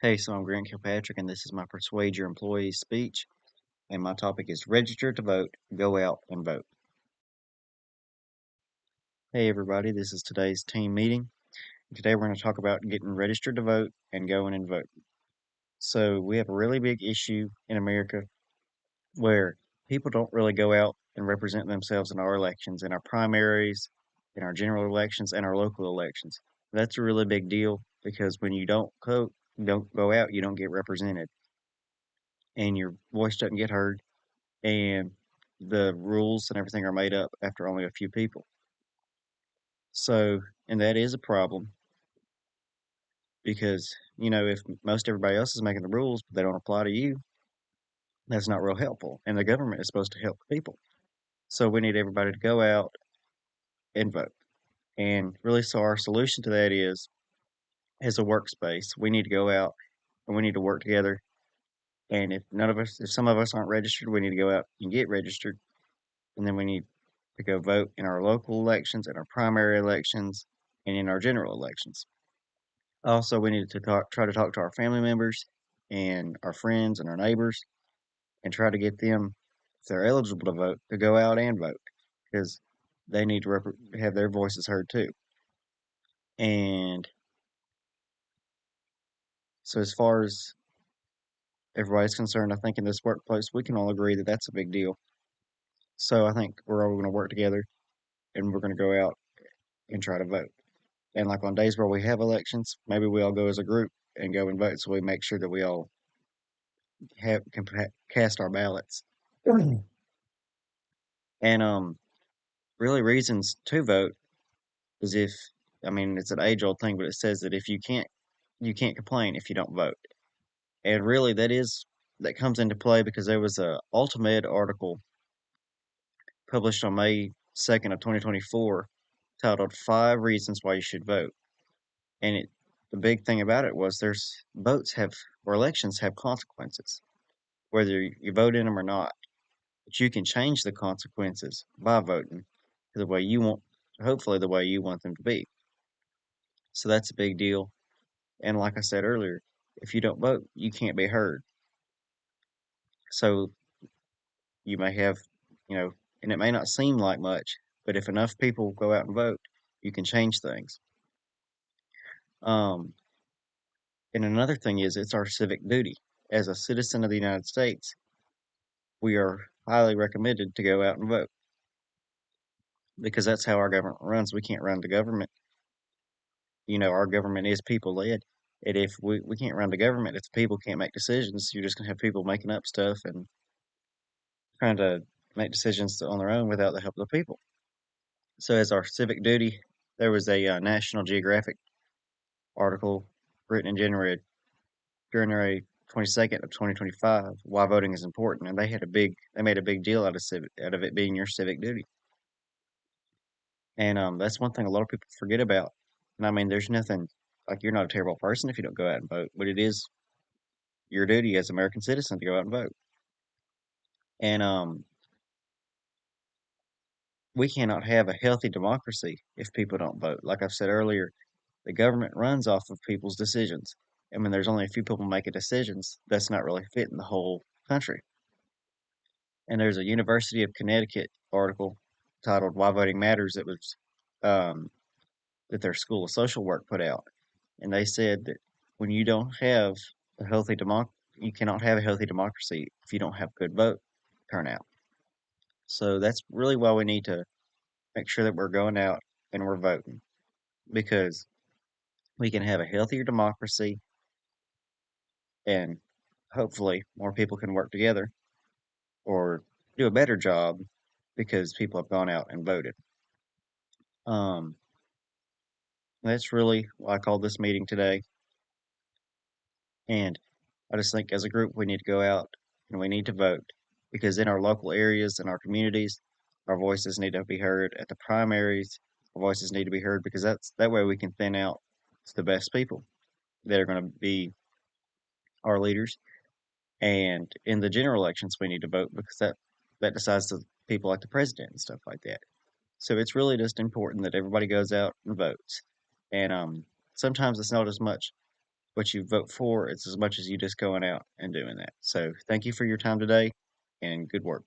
Hey, so I'm Grant Kilpatrick, and this is my Persuade Your Employees speech. And my topic is register to vote, go out and vote. Hey, everybody, this is today's team meeting. Today we're going to talk about getting registered to vote and going and vote. So, we have a really big issue in America where people don't really go out and represent themselves in our elections, in our primaries, in our general elections, and our local elections. That's a really big deal because when you don't go out, you don't get represented, and your voice doesn't get heard and the rules and everything are made up after only a few people. So, and that is a problem because, if most everybody else is making the rules, but they don't apply to you, that's not real helpful. And the government is supposed to help the people. So we need everybody to go out and vote. And really, so our solution to that is as a workspace, we need to go out and we need to work together. And if some of us aren't registered, we need to go out and get registered. And then we need to go vote in our local elections, in our primary elections, and in our general elections. Also, we need to try to talk to our family members and our friends and our neighbors and try to get them, if they're eligible to vote, to go out and vote because they need to have their voices heard too. And so, as far as everybody's concerned, I think in this workplace, we can all agree that that's a big deal. So, I think we're all going to work together and we're going to go out and try to vote. And like on days where we have elections, maybe we all go as a group and go and vote so we make sure that we all can cast our ballots. And really reasons to vote is if it's an age old thing, but it says that if you can't complain if you don't vote. And really that comes into play because there was a Ultimate article published on May 2nd of 2024 titled Five Reasons Why You Should Vote. And the big thing about it was elections have consequences, whether you vote in them or not. But you can change the consequences by voting to the way you want, hopefully the way you want them to be. So that's a big deal. And like I said earlier, if you don't vote, you can't be heard. So you may have, you know, and it may not seem like much, but if enough people go out and vote, you can change things. Um, and another thing is it's our civic duty. As a citizen of the United States, we are highly recommended to go out and vote because that's how our government runs. We can't run the government. Our government is people led. And if we can't run the government, if the people can't make decisions, you're just going to have people making up stuff and trying to make decisions on their own without the help of the people. So, as our civic duty, there was a National Geographic article written in January 22nd of 2025, why voting is important, and they made a big deal out of it being your civic duty. And that's one thing a lot of people forget about. And there's nothing like you're not a terrible person if you don't go out and vote, but it is your duty as an American citizen to go out and vote. And we cannot have a healthy democracy if people don't vote. Like I've said earlier, the government runs off of people's decisions. And when there's only a few people making decisions, that's not really fitting the whole country. And there's a University of Connecticut article titled "Why Voting Matters" um, that their School of Social Work put out, and they said that when you don't have a you cannot have a healthy democracy if you don't have good vote turnout. So that's really why we need to make sure that we're going out and we're voting because we can have a healthier democracy and hopefully more people can work together or do a better job because people have gone out and voted. Um, that's really why I called this meeting today. And I just think as a group, we need to go out and we need to vote because in our local areas and our communities, our voices need to be heard. At the primaries, our voices need to be heard because that way we can thin out the best people that are going to be our leaders. And in the general elections, we need to vote because that decides the people like the president and stuff like that. So it's really just important that everybody goes out and votes. And sometimes it's not as much what you vote for. It's as much as you just going out and doing that. So thank you for your time today and good work.